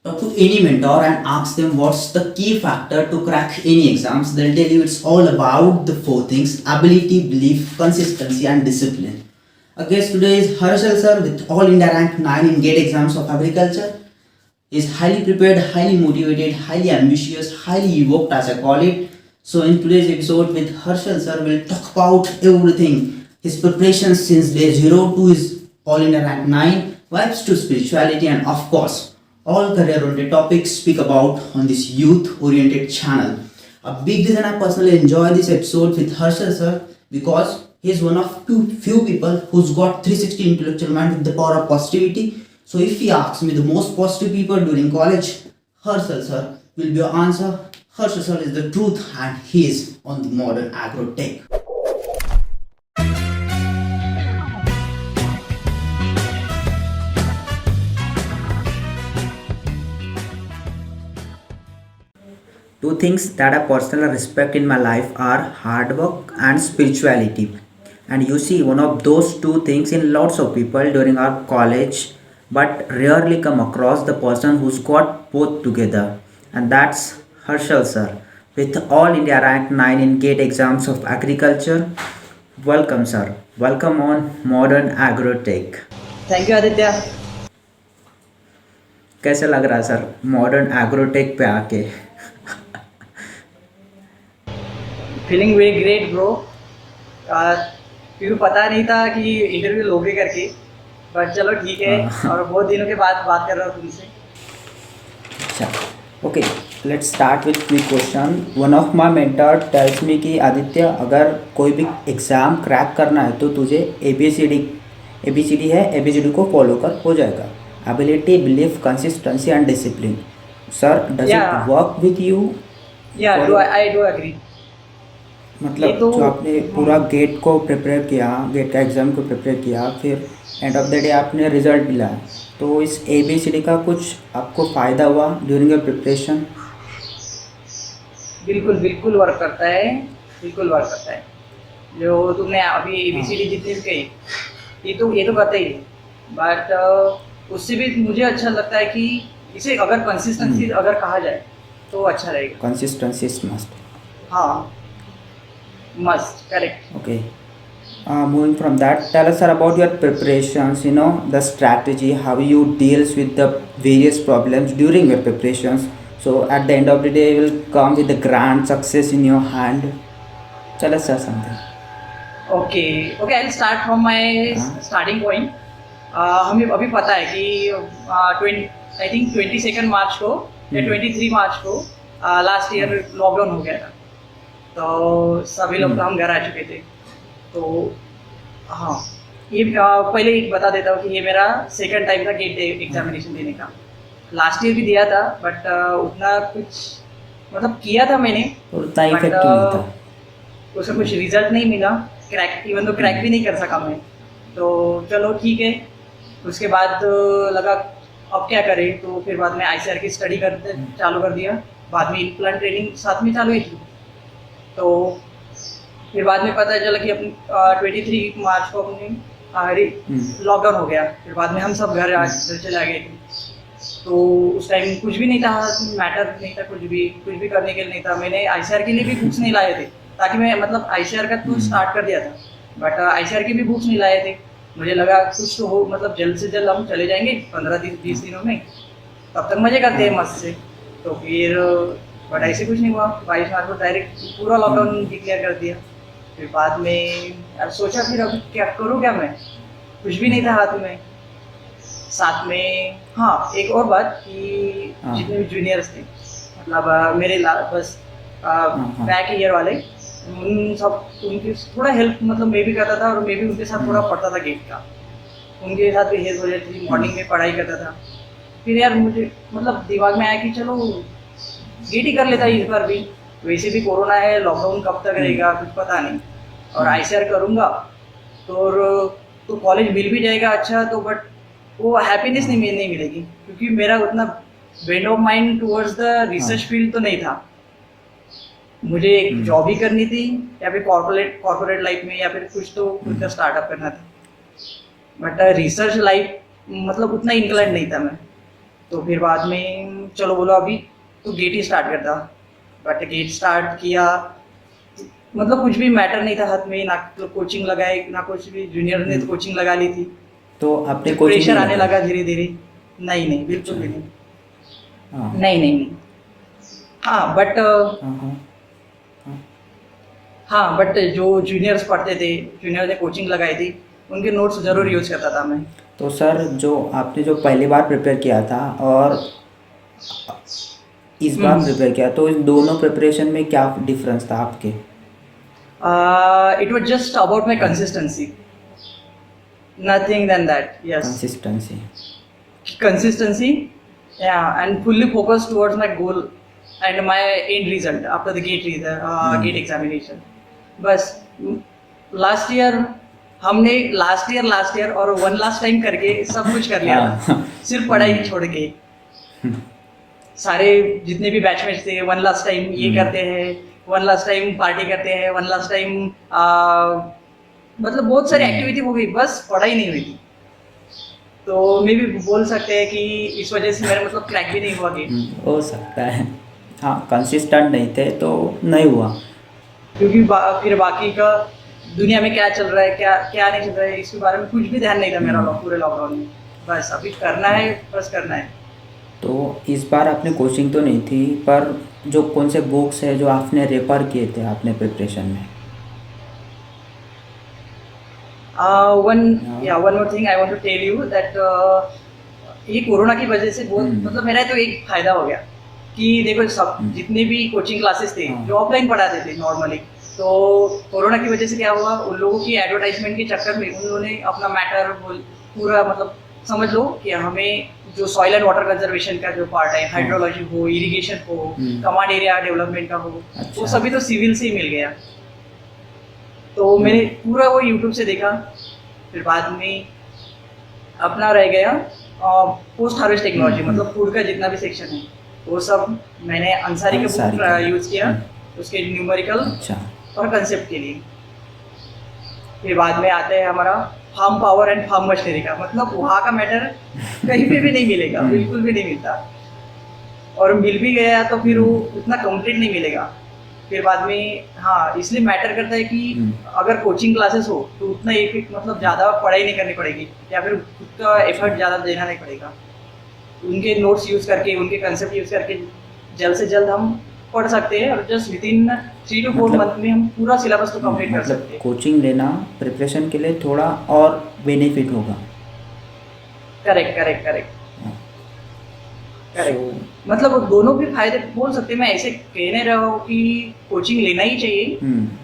Talk to any mentor and ask them what's the key factor to crack any exams. They'll tell you it's all about the four things: ability, belief, consistency, and discipline. Our guest today is Harshal sir with All India Rank 9 in GATE exams of agriculture. He is highly prepared, highly motivated, highly ambitious, highly evoked as I call it. So in today's episode with Harshal sir, we'll talk about everything. His preparations since day 0 to his All India Rank 9, vibes to spirituality, and of course all career oriented topics speak about on this youth oriented channel. A big reason I personally enjoy this episode with Harshal sir because he is one of too few people who's got 360 intellectual mind with the power of positivity. So if he asks me the most positive people during college, Harshal sir will be your answer. Harshal sir is the truth and he is on the modern agro tech. Two things that I personally respect in my life are hard work and spirituality. And you see one of those two things in lots of people during our college, but rarely come across the person who's got both together. And that's Harshal sir. With All India Rank 9 in GATE exams of agriculture. Welcome sir. Welcome on Modern Agrotech. Thank you Aditya. कैसा लग रहा है sir modern agrotech पे आके? Feeling very great bro. क्योंकि पता नहीं था कि इंटरव्यू लोगे करके, बट चलो ठीक है। और बहुत दिनों के बाद बात कर रहा हूँ तुमसे। अच्छा, okay, let's start with quick question. One of my mentor tells me कि आदित्य, अगर कोई भी एग्ज़ाम क्रैक करना है तो तुझे ए बी सी डी है, ए बी सी डी को फॉलो कर हो जाएगा। Ability, belief, consistency and discipline. Sir, does it work with you? या आई डू एग्री। मतलब तो जो आपने पूरा गेट को प्रिपेयर किया, गेट का एग्ज़ाम को प्रिपेयर किया, फिर एंड ऑफ द डे आपने रिजल्ट मिला, तो इस ए बी सी डी का कुछ आपको फ़ायदा हुआ ड्यूरिंग योर प्रिपरेशन? बिल्कुल बिल्कुल वर्क करता है, बिल्कुल वर्क करता है। जो तुमने अभी ABCD जितनी भी कही, ये तो करता ही है, बट उससे भी मुझे अच्छा लगता है कि इसे अगर कंसिस्टेंसी अगर कहा जाए तो अच्छा रहेगा। Consistency is must. हाँ, must, correct. Okay. Moving from that, tell us sir about your preparations. You know, the strategy, how you deals with the various problems during your preparations. So at the end of the day, you will come with the grand success in your hand. Tell us sir something. Okay okay, I will start from my starting point. हमें अभी पता है कि I think 22 मार्च को या 23 मार्च को last year lockdown हो गया था, तो सभी लोग हम घर आ चुके थे। तो हाँ, ये पहले एक बता देता हूँ कि ये मेरा सेकंड टाइम था गेट एग्जामिनेशन देने का। लास्ट ईयर भी दिया था, बट उतना कुछ मतलब किया था मैंने, उतना इफेक्ट नहीं था, उसका कुछ रिजल्ट नहीं मिला। क्रैक, इवन तो क्रैक भी नहीं कर सका मैं। तो चलो ठीक है। उसके बाद लगा अब क्या करें, तो फिर बाद में ICAR की स्टडी करते चालू कर दिया। बाद में इम्प्लांट ट्रेनिंग साथ में चालू ही थी। तो फिर बाद में पता चला कि अपनी 23 मार्च को अपनी लॉकडाउन हो गया। फिर बाद में हम सब घर चले गए थे। तो उस टाइम कुछ भी नहीं था, मैटर नहीं था, कुछ भी करने के लिए नहीं था। मैंने ICAR के लिए भी बुक्स नहीं लाए थे, ताकि मैं मतलब ICAR का तो स्टार्ट कर दिया था, बट ICAR की भी बुक्स नहीं लाए थे। मुझे लगा कुछ तो हो, मतलब जल्द से जल्द हम चले जाएंगे 15-20 दिनों में, तब तक मजे करते हैं मस्त से। तो फिर बट ऐसे कुछ नहीं हुआ। 22 मार्च को डायरेक्ट पूरा लॉकडाउन डिक्लेयर कर दिया। फिर बाद में अब सोचा फिर अब क्या करूँ, क्या मैं, कुछ भी नहीं था हाथ में। साथ में हाँ, एक और बात कि जितने भी जूनियर्स थे, मतलब मेरे बस बैक ईयर वाले, उन सब उनकी थोड़ा हेल्प मतलब मैं भी करता था, और मैं भी उनके साथ थोड़ा पढ़ता था गेट का। उनके साथ भी हेल्प हो जाती थी, मॉर्निंग में पढ़ाई करता था। फिर यार मुझे मतलब दिमाग में आया कि चलो गेट ही कर लेता है इस बार भी। वैसे भी कोरोना है, लॉकडाउन कब तक रहेगा कुछ पता नहीं, और ICAR करूँगा तो कॉलेज मिल भी जाएगा अच्छा, तो बट वो हैप्पीनेस नहीं मिलेगी, क्योंकि मेरा उतना bend of mind towards the research field तो नहीं था। मुझे एक जॉब ही करनी थी, या फिर कॉर्पोरेट लाइफ में, या फिर कुछ तो खुद का स्टार्टअप करना था। बट रिसर्च लाइफ मतलब उतना इंक्लाइंड नहीं था मैं। तो फिर बाद में चलो बोलो अभी तो गेट ही स्टार्ट करता, बट गेट स्टार्ट किया मतलब कुछ भी मैटर नहीं था हाथ में, ना तो कोचिंग लगाए ना कुछ भी, जूनियर ने तो कोचिंग लगा ली थी। तो आपने कोचिंग प्रेशर नहीं आने लगाई? लगा धीरे धीरे। नहीं नहीं बिल्कुल अच्छा। भी नहीं। हाँ नहीं नहीं नहीं। हाँ बट हाँ हाँ हाँ। हाँ बट जो जूनियर्स पढ़ते थे, जूनियर ने कोचिंग लगाई थी, उनके नोट्स जरूर यूज करता था मैं। तो सर जो आपने जो पहली बार प्रिपेयर किया था और इस बार प्रिपेयर किया, तो इन दोनों प्रिपरेशन में क्या डिफरेंस था आपके? It was just about my consistency, nothing than that. Yes, consistency. consistency, yeah, and fully focused towards my goal and my end result after the gate examination. बस लास्ट ईयर हमने last year और one last time करके सब कुछ कर लिया था, सिर्फ पढ़ाई छोड़ के। सारे जितने भी बैचमेट्स थे वन लास्ट टाइम ये करते हैं, वन लास्ट टाइम पार्टी करते हैं, वन लास्ट टाइम मतलब बहुत सारी एक्टिविटी हो गई, बस पढ़ाई नहीं हुई थी। तो मे भी बोल सकते हैं कि इस वजह से मेरा मतलब क्रैक भी नहीं हुआ गेट, हो सकता है। हाँ, कंसिस्टेंट नहीं थे तो नहीं हुआ। क्योंकि फिर बाकी का दुनिया में क्या चल रहा है, क्या क्या नहीं चल रहा है, इसके बारे में कुछ भी ध्यान नहीं था मेरा पूरे लॉकडाउन में। बस अभी करना है, बस करना है। तो इस बार आपने कोचिंग तो नहीं थी, पर जो कौन से बुक्स है जो आपने रेफर किए थे आपने प्रिपरेशन में? One more thing I want to tell you that ये कोरोना की वजह से बहुत मतलब मेरा तो एक फायदा हो गया कि देखो सब जितने भी कोचिंग क्लासेस थे जो ऑफलाइन पढ़ाते थे नॉर्मली, तो कोरोना की वजह से क्या हुआ, उन लोगों की एडवर्टाइजमेंट के चक्कर में उन लोगों ने अपना मैटर पूरा मतलब समझ लो कि हमें जो सॉइल एंड वाटर कंजर्वेशन का जो पार्ट है, हाइड्रोलॉजी हो, इरिगेशन हो, कमांड एरिया डेवलपमेंट का हो, वो सभी तो सिविल से ही मिल गया। तो मैंने पूरा वो यूट्यूब से देखा, फिर बाद में अपना रह गया पोस्ट हार्वेस्ट टेक्नोलॉजी, मतलब फूड का जितना भी सेक्शन है वो सब मैंने अंसारी का बुक यूज़ किया उसके न्यूमेरिकल और कंसेप्ट के लिए। फिर बाद में आते हैं हमारा farm power and farm machinery का, मतलब वहाँ का मैटर कहीं पे भी नहीं मिलेगा, बिल्कुल भी नहीं मिलता, और मिल भी गया तो फिर वो उतना कंप्लीट नहीं मिलेगा। फिर बाद में हाँ, इसलिए मैटर करता है कि अगर कोचिंग क्लासेस हो तो उतना एक मतलब ज़्यादा पढ़ाई नहीं करनी पड़ेगी, या फिर खुद का एफर्ट ज़्यादा देना नहीं पड़ेगा। उनके नोट्स यूज़ करके, उनके कंसेप्ट यूज़ करके जल्द से जल्द हम पढ़ सकते हैं, और just with in 3 to 4 month में हम पूरा सिलेबस को कंप्लीट कर सकते हैं। कोचिंग लेना प्रिपरेशन के लिए थोड़ा और बेनिफिट होगा। करेक्ट करेक्ट करेक्ट करेक्ट, मतलब दोनों भी फायदे बोल सकते हैं। मैं ऐसे कह नहीं रहा हूँ कि कोचिंग लेना ही चाहिए,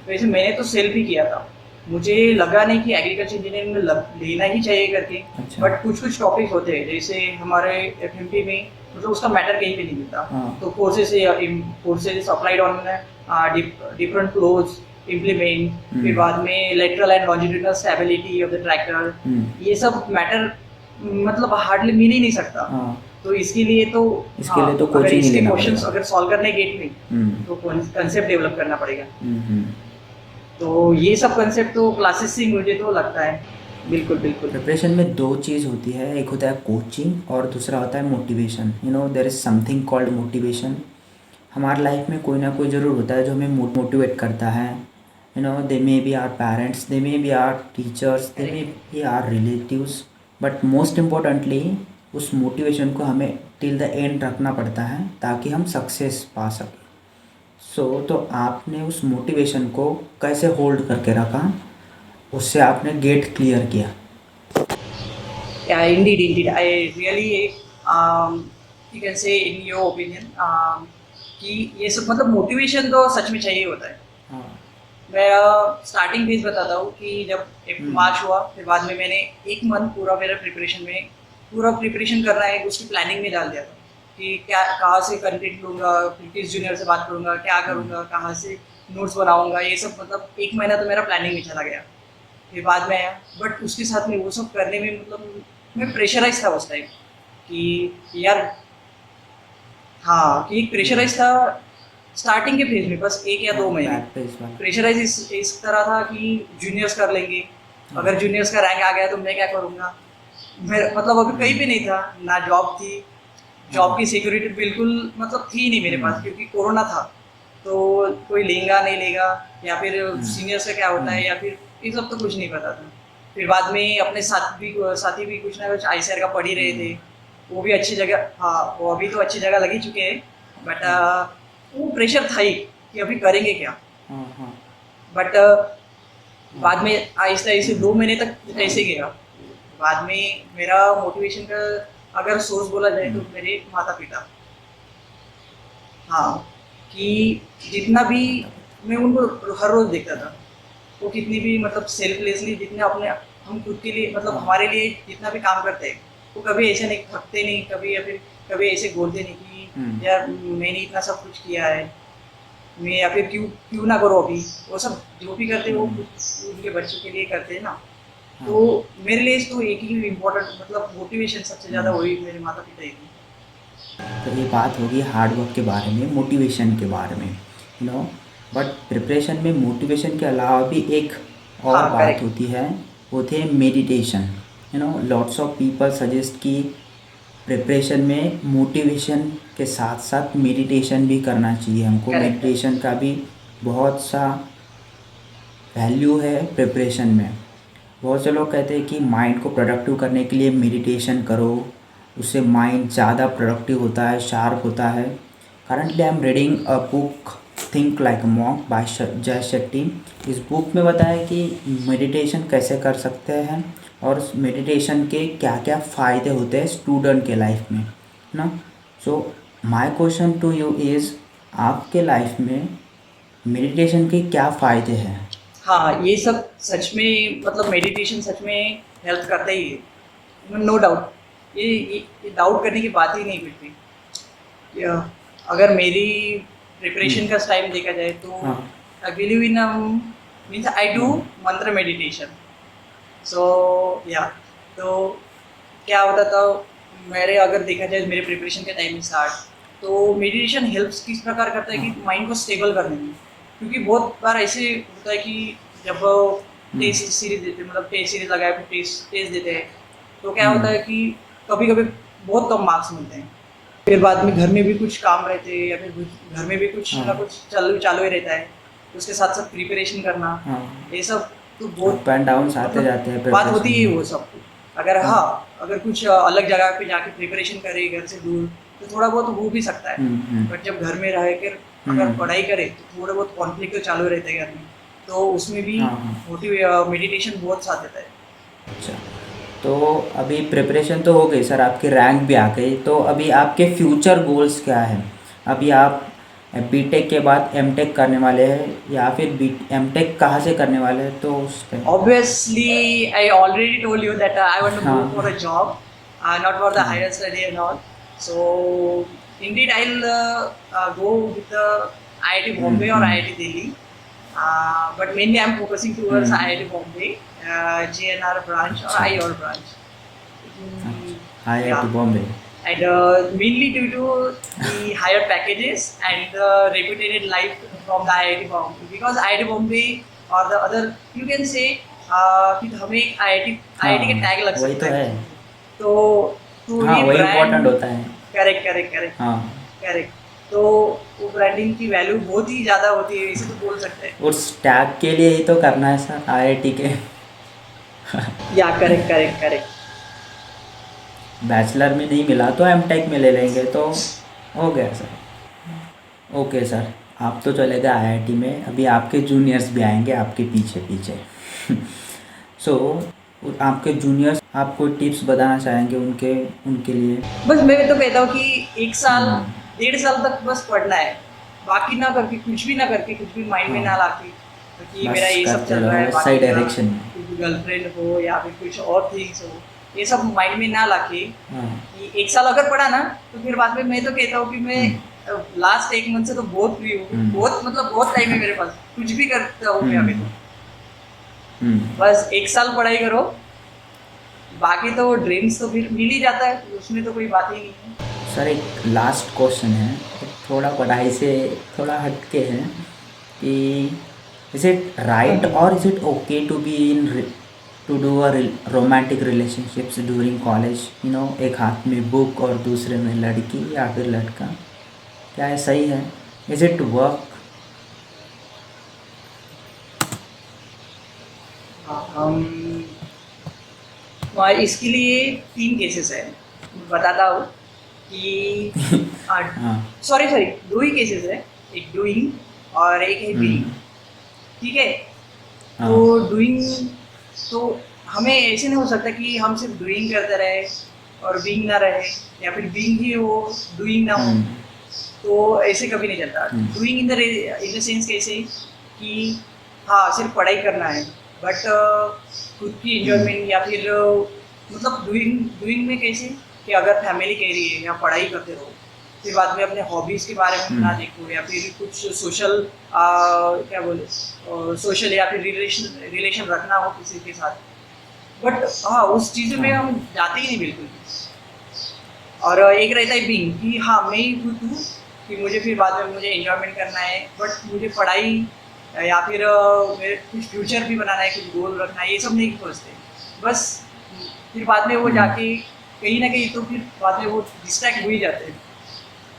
वैसे मैंने तो सेल्फ ही किया था, मुझे लगा नहीं कि एग्रीकल्चर इंजीनियरिंग में लेना ही चाहिए करके। बट कुछ कुछ टॉपिक होते हैं जैसे हमारे एफएमटी में, मतलब उसका मैटर कहीं पे नहीं मिलता। तो forces applied on different flows implement, फिर बाद में lateral and longitudinal stability of the tractor, ये सब मैटर मतलब हार्डली मिल ही नहीं सकता। तो इसके लिए तो कोचिंग ही लेना पड़ेगा। अगर सॉल्व करने गेट में तो कंसेप्ट डेवलप करना पड़ेगा। तो ये सब कंसेप्ट तो क्लासेस से मुझे तो लगता है। बिल्कुल बिल्कुल। प्रिपरेशन में 2 चीज़ होती है, एक होता है कोचिंग और दूसरा होता है motivation. There is something called motivation. हमारी लाइफ में कोई ना कोई ज़रूर होता है जो हमें मोटिवेट करता है। They may be our parents, they may be our teachers, they may be our relatives, but most importantly उस मोटिवेशन को हमें टिल द एंड रखना पड़ता है ताकि हम सक्सेस पा सकें। तो आपने उस मोटिवेशन को कैसे होल्ड करके रखा, उससे आपने गेट क्लियर किया? Indeed I really you can say in your opinion कि ये सब मतलब मोटिवेशन तो सच में चाहिए होता है। मैं स्टार्टिंग फेज बताता हूँ कि जब मार्च हुआ, फिर बाद में मैंने 1 मंथ पूरा मेरा प्रिपरेशन करना है उसकी प्लानिंग में डाल दिया था कि क्या कहाँ से कंटेंट लूँगा, फिर किस जूनियर से बात करूँगा, क्या करूँगा, कहाँ से नोट्स बनाऊँगा, ये सब मतलब 1 महीना तो मेरा प्लानिंग में चला गया। फिर बाद में आया, बट उसके साथ में वो सब करने में मतलब मैं प्रेशराइज था उस टाइम कि यार हाँ, कि एक प्रेशराइज था स्टार्टिंग के फेज में, बस 1 या 2 महीने प्रेशराइज इस तरह था कि जूनियर्स कर लेंगे, अगर जूनियर्स का रैंक आ गया तो मैं क्या करूँगा। मैं मतलब अभी कहीं भी नहीं था, ना जॉब थी, जॉब की सिक्योरिटी बिल्कुल मतलब थी नहीं मेरे पास, क्योंकि कोरोना था, तो कोई लेगा नहीं लेगा, या फिर सीनियर से क्या होता है, या फिर ये सब तो कुछ नहीं पता था। फिर बाद में अपने साथी भी कुछ ना कुछ आईसीआर का पढ़ ही रहे थे, वो भी अच्छी जगह, हाँ वो अभी तो अच्छी जगह लग ही चुके हैं, बट वो प्रेशर था ही कि अभी करेंगे क्या। बट बाद में आहिस्ता आहिस्ता 2 महीने तक ऐसे गया। बाद में मेरा मोटिवेशन का अगर सोर्स बोला जाए तो मेरे माता पिता, हाँ, कि जितना भी मैं उनको हर रोज देखता था, वो कितनी भी मतलब सेल्फलेसली जितने अपने हम खुद के लिए मतलब हमारे लिए जितना भी काम करते हैं, वो कभी ऐसे नहीं थकते नहीं, कभी या फिर कभी ऐसे बोलते नहीं कि यार मैंने इतना सब कुछ किया है, मैं या फिर क्यों क्यों ना करो अभी। वो सब जो भी करते हैं वो उनके बच्चों के लिए करते हैं ना। तो मेरे लिए तो एक ही इम्पोर्टेंट मतलब मोटिवेशन सबसे ज़्यादा वही मेरे माता पिता ही थे। तो ये बात होगी हार्ड वर्क के बारे में, मोटिवेशन के बारे में, यू नो। बट प्रिपरेशन में मोटिवेशन के अलावा भी एक और हाँ, बात correct. होती है, वो थे meditation. You know, lots of people suggest कि प्रिपरेशन में मोटिवेशन के साथ साथ मेडिटेशन भी करना चाहिए हमको। Correct. मेडिटेशन का भी बहुत सा वैल्यू है प्रिपरेशन में। बहुत से लोग कहते हैं कि माइंड को प्रोडक्टिव करने के लिए मेडिटेशन करो, उससे माइंड ज़्यादा प्रोडक्टिव होता है, शार्प होता है। Currently I am reading a book think like a monk by Jay Shetty. इस बुक में बताया कि मेडिटेशन कैसे कर सकते हैं और मेडिटेशन के क्या क्या फ़ायदे होते हैं स्टूडेंट के लाइफ में, है ना। So my question to you is, आपके लाइफ में मेडिटेशन के क्या फ़ायदे हैं? हाँ, ये सब सच में मतलब मेडिटेशन सच में हेल्प करता ही है, नो डाउट। ये डाउट करने की बात ही नहीं कुछ भी। अगर मेरी प्रिपरेशन का टाइम देखा जाए तो हाँ। I believe in means I do मंत्र मेडिटेशन। सो या तो क्या होता था, मेरे अगर देखा जाए मेरे प्रिपरेशन के टाइम में स्टार्ट, तो मेडिटेशन हेल्प्स किस प्रकार करता है कि माइंड को स्टेबल करने में। क्योंकि बहुत बार ऐसे होता है कि जब टेस्ट सीरीज देते हैं, मतलब टेस्ट सीरीज लगाए फिर टेस्ट देते हैं, तो क्या होता है कि कभी कभी बहुत कम मार्क्स मिलते हैं। फिर बाद में घर में भी कुछ काम रहते हैं, या फिर घर में भी कुछ ना कुछ चालू ही रहता है, उसके साथ साथ प्रिपरेशन करना, ये सब तो बहुत अप एंड डाउन आते मतलब जाते हैं बात होती preparation है में। वो सब। अगर हाँ, अगर कुछ अलग जगह पे जाके प्रिपरेशन करे घर से दूर, तो थोड़ा बहुत हो भी सकता है। बट जब घर में रह कर अगर पढ़ाई करे तो थोड़ा बहुत कॉन्फ्लिक्ट तो चालू रहता है घर में, तो उसमें भी मेडिटेशन बहुत साथ देता है। अच्छा, तो अभी प्रिपरेशन तो हो गई सर, आपकी रैंक भी आ गई, तो अभी आपके फ्यूचर गोल्स क्या हैं? अभी आप बीटेक के बाद एमटेक करने वाले हैं या फिर एमटेक कहाँ से करने वाले हैं, तो उस पर Obviously, I already told you that I want to go हाँ। for a job, not for the higher study and all. So, indeed, I'll go with the IIT Bombay or IIT Delhi. But mainly, I'm focusing towards IIT Bombay, GNR branch or IOR branch. IIT Yeah. Bombay. And mainly due to the higher packages and the reputed life from the IIT Bombay, because IIT Bombay or the other, you can say कि हमें एक IIT के tag लग वही सकता तो है, है। तो हाँ, ये वही ब्रांड इम्पोर्टेंट होता है। करेक्ट हाँ, तो वो ब्रांडिंग की वैल्यू बहुत ही ज़्यादा होती है, इसे तो बोल सकते हैं। उस टैग के लिए ही तो करना है सर आईआईटी के। या करेक्ट बैचलर में नहीं मिला तो एमटेक में ले लेंगे, तो हो गया सर। ओके सर, आप तो चले गए आईआईटी में, अभी आपके जूनियर्स भी आएंगे आपके पीछे पीछे। सो आपके जूनियर्स आप कोई टिप्स बताना चाहेंगे उनके लिए? बस मैं तो कहता हूँ कि 1 साल 1.5 साल तक बस पढ़ना है, बाकी ना करके कुछ भी ना करके कुछ भी माइंड में ना लाके कि बस मेरा ये सब करते चल रहा है, रहो सही बाकी डायरेक्शन में। गर्लफ्रेंड हो या फिर कुछ और थिंग्स हो, ये सब माइंड में ना लाके हाँ। कि 1 साल अगर पढ़ा ना, तो फिर बाद में मैं तो कहता हूँ कि मैं लास्ट 1 मंथ से तो बहुत फ्री हूँ, बहुत मतलब बहुत टाइम है मेरे पास, कुछ भी करता हूँ मैं अभी तो। बस 1 साल पढ़ाई करो, बाकी तो ड्रीम्स तो फिर मिल ही जाता है, उसमें तो कोई बात ही नहीं है। सर एक लास्ट क्वेश्चन है, थोड़ा पढ़ाई से थोड़ा हटके है कि इज इट राइट और is it okay to be in to do a romantic relationships during college, एक हाथ में बुक और दूसरे में लड़की या फिर लड़का, क्या ये सही है? Is it work? हम और इसके लिए 3 केसेस है, बताता हूँ कि हाँ। सॉरी सॉरी 2 ही केसेस है, एक डूइंग और एक है बीइंग। ठीक है, हाँ। तो डूइंग, तो हमें ऐसे नहीं हो सकता कि हम सिर्फ डूइंग करते रहे और बीइंग ना रहे, या फिर बीइंग ही हो डूइंग ना हो, तो ऐसे कभी नहीं चलता। डूइंग इन द सेंस कैसे कि हाँ सिर्फ पढ़ाई करना है, बट खुद की इंजॉयमेंट या फिर मतलब डूइंग डूइंग में कैसे कि अगर फैमिली कह रही है या पढ़ाई करते रहो, फिर बाद में अपने हॉबीज़ के बारे में ना देखो, या फिर कुछ सोशल क्या बोले सोशल या फिर रिलेशन रखना हो किसी के साथ, बट हाँ उस चीज़ में हम जाते ही नहीं बिल्कुल भी। और एक रहता है बीइंग कि हाँ मैं ही खुद हूँ कि मुझे फिर बाद में मुझे एंजॉयमेंट करना है, बट मुझे पढ़ाई या फिर मेरे कुछ फ्यूचर भी बनाना है, कुछ गोल रखना है, ये सब नहीं सोचते। बस फिर बाद में वो जाके कहीं ना कहीं तो फिर बाद में वो डिस्ट्रैक्ट हो ही जाते हैं।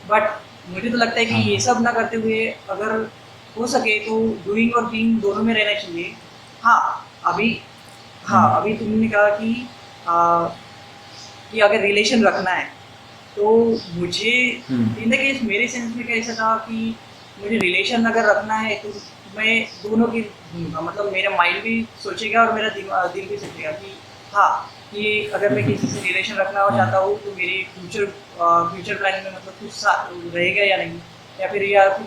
बट मुझे तो लगता है कि ये सब ना करते हुए अगर हो सके तो डूइंग और बीइंग दोनों में रहना चाहिए। हाँ अभी हाँ अभी तुमने कहा कि अगर रिलेशन रखना है तो मुझे इन द केस मेरे सेंस में कैसा था कि मुझे रिलेशन अगर रखना है तो मैं दोनों की ढूंढूंगा, मतलब मेरा माइंड भी सोचेगा और मेरा दिल भी सोचेगा कि हाँ कि अगर मैं किसी से रिलेशन रखना चाहता हूँ तो मेरी फ्यूचर प्लानिंग में मतलब कुछ रहेगा या नहीं, या फिर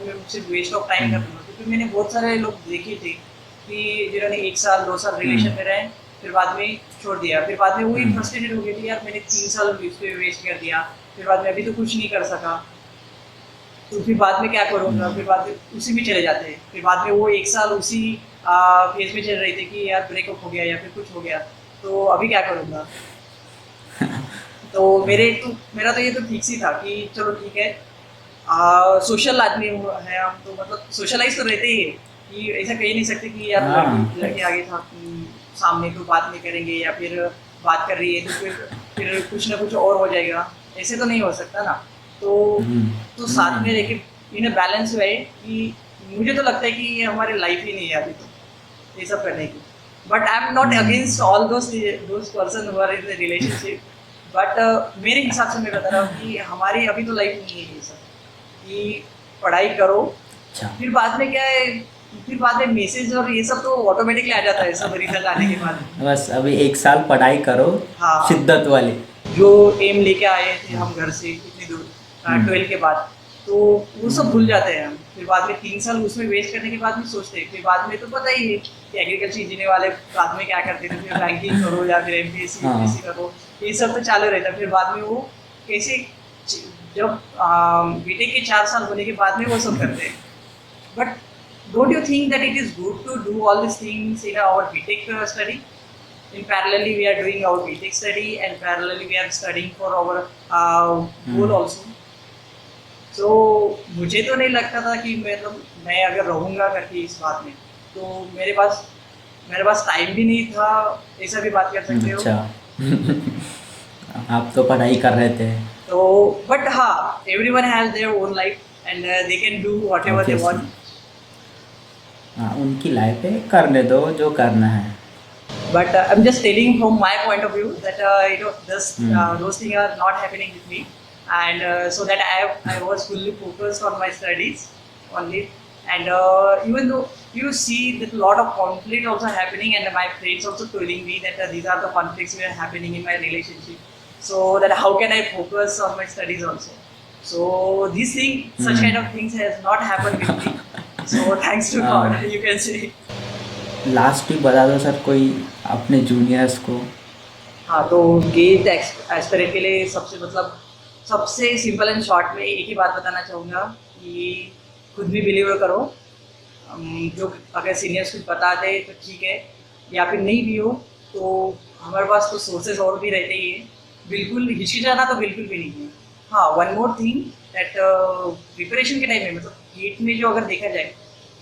मैं सिर्फ वेस्ट ऑफ टाइम कर दूँगा। क्योंकि मैंने बहुत सारे लोग देखे थे कि जिन्होंने 1 साल 2 साल रिलेशन में रहे, फिर बाद में छोड़ दिया, फिर बाद में वही फ्रस्ट्रेटेड हो गए थे, यार मैंने 3 साल इस पे वेस्ट कर दिया, फिर बाद में अभी तो कुछ नहीं कर सका, तो फिर बाद में क्या करूँगा, फिर बाद में उसी में चले जाते हैं। फिर बाद में वो 1 साल उसी फेज में चल रहे थे कि यार ब्रेकअप हो गया या फिर कुछ हो गया, तो अभी क्या करूँगा। तो मेरा तो ये तो फिक्स ही था कि चलो ठीक है, सोशल आदमी है हम, तो मतलब सोशलाइज तो रहते ही है कि ऐसा कह नहीं सकते कि यार लड़की आगे था सामने तो बात नहीं करेंगे, या फिर बात कर रही है तो फिर कुछ ना कुछ और हो जाएगा, ऐसे तो नहीं हो सकता ना। तो साथ में लेके इन बैलेंस वे कि मुझे तो लगता है कि ये हमारी लाइफ ही नहीं है अभी तो ये सब करने की। But I am not against all those person who are in the relationship, but मेरे हिसाब से मैं बता रहा हूँ कि हमारी अभी तो लाइफ नहीं है ये सब कि पढ़ाई करो, फिर बाद में क्या है, फिर बाद में मैसेज और ये सब तो ऑटोमेटिकली आ जाता है सब रिजल्ट आने के बाद। बस अभी 1 साल पढ़ाई करो, हाँ शिद्दत वाली जो एम लेके आए थे हम घर से इतनी दूर 12 के बाद, तो वो सब भूल जाते हैं हम। फिर बाद में 3 साल उसमें वेस्ट करने के बाद भी सोचते हैं, फिर बाद में तो पता ही है कि एग्रीकल्चर इंजीनियर वाले बाद में क्या करते थे, फिर बैंकिंग करो या फिर एमपीएससी यूपीएससी करो, ये सब तो चालू रहता है। फिर बाद में वो कैसे जब बीटेक के 4 साल होने के बाद में वो सब करते हैं। But don't you think that it is good to do all this things in our BTech study? In parallelly we are doing our BTech study and parallelly we are studying for our goal also. So मुझे तो नहीं लगता था कि मतलब मैं अगर रहूँगा करके इस बात में, तो मेरे पास टाइम भी नहीं था, ऐसा भी बात कर सकते हो। अच्छा आप तो पढ़ाई कर रहे थे तो बट हाँ everyone has their own life and they can do whatever they want. हाँ उनकी लाइफ है, करने दो जो करना है। But I'm just telling from my point of view that those things are not happening with me, and so that I was fully focused on my studies only. And even though you see that a lot of conflict also happening, and my friends also telling me that these are the conflicts that are happening in my relationship. So that how can I focus on my studies also? So such kind of things has not happened with me. So thanks to God, you can say. Last tip बता दो sir कोई अपने juniors को। हाँ तो gate aspirant के लिए सबसे सिंपल एंड शॉर्ट में एक ही बात बताना चाहूँगा कि खुद भी बिलीव करो। जो अगर सीनियर्स कुछ बता दे तो ठीक है, या फिर नहीं भी हो तो हमारे पास तो सोर्सेज और भी रहते ही है, बिल्कुल हिचकिचाना तो बिल्कुल भी नहीं है। हाँ one more thing that preparation के टाइम में मतलब गेट में जो अगर देखा जाए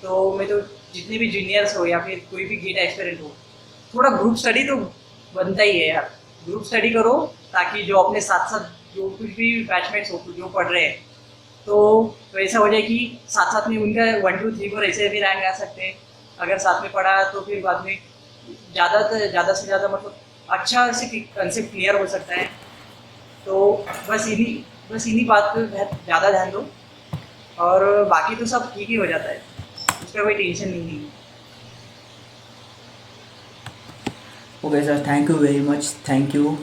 तो मैं तो जितने भी जूनियर्स हो या फिर कोई भी गेट एस्पिरेंट हो, थोड़ा ग्रुप स्टडी तो बनता ही है यार। ग्रुप स्टडी करो ताकि जो अपने साथ साथ जो कुछ भी बैचमेट्स हो जो पढ़ रहे हैं तो ऐसा हो जाए कि साथ साथ में उनका 1 2 3 4 ऐसे भी रैंक आ सकते हैं। अगर साथ में पढ़ा तो फिर बाद में ज़्यादा से ज़्यादा मतलब अच्छा से कंसेप्ट क्लियर हो सकता है। तो बस इन्हीं बात पे ज़्यादा ध्यान दो और बाकी तो सब ठीक ही हो जाता है, उसका कोई टेंशन नहीं है। Okay sir, thank you very much, thank you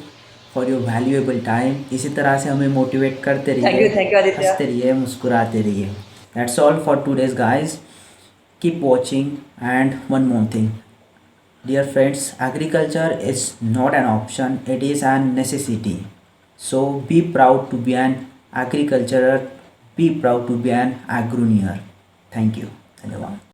for your valuable time. इसी तरह से हमें मोटिवेट करते रहिए, थैंक यू आदित्य। हंसते रहिए, मुस्कुराते रहिए। That's all for today's guys, keep watching and one more thing dear friends, agriculture is not an option, it is a necessity. So be proud to be an agriculturer, be proud to be an agroneer. Thank you, धन्यवाद।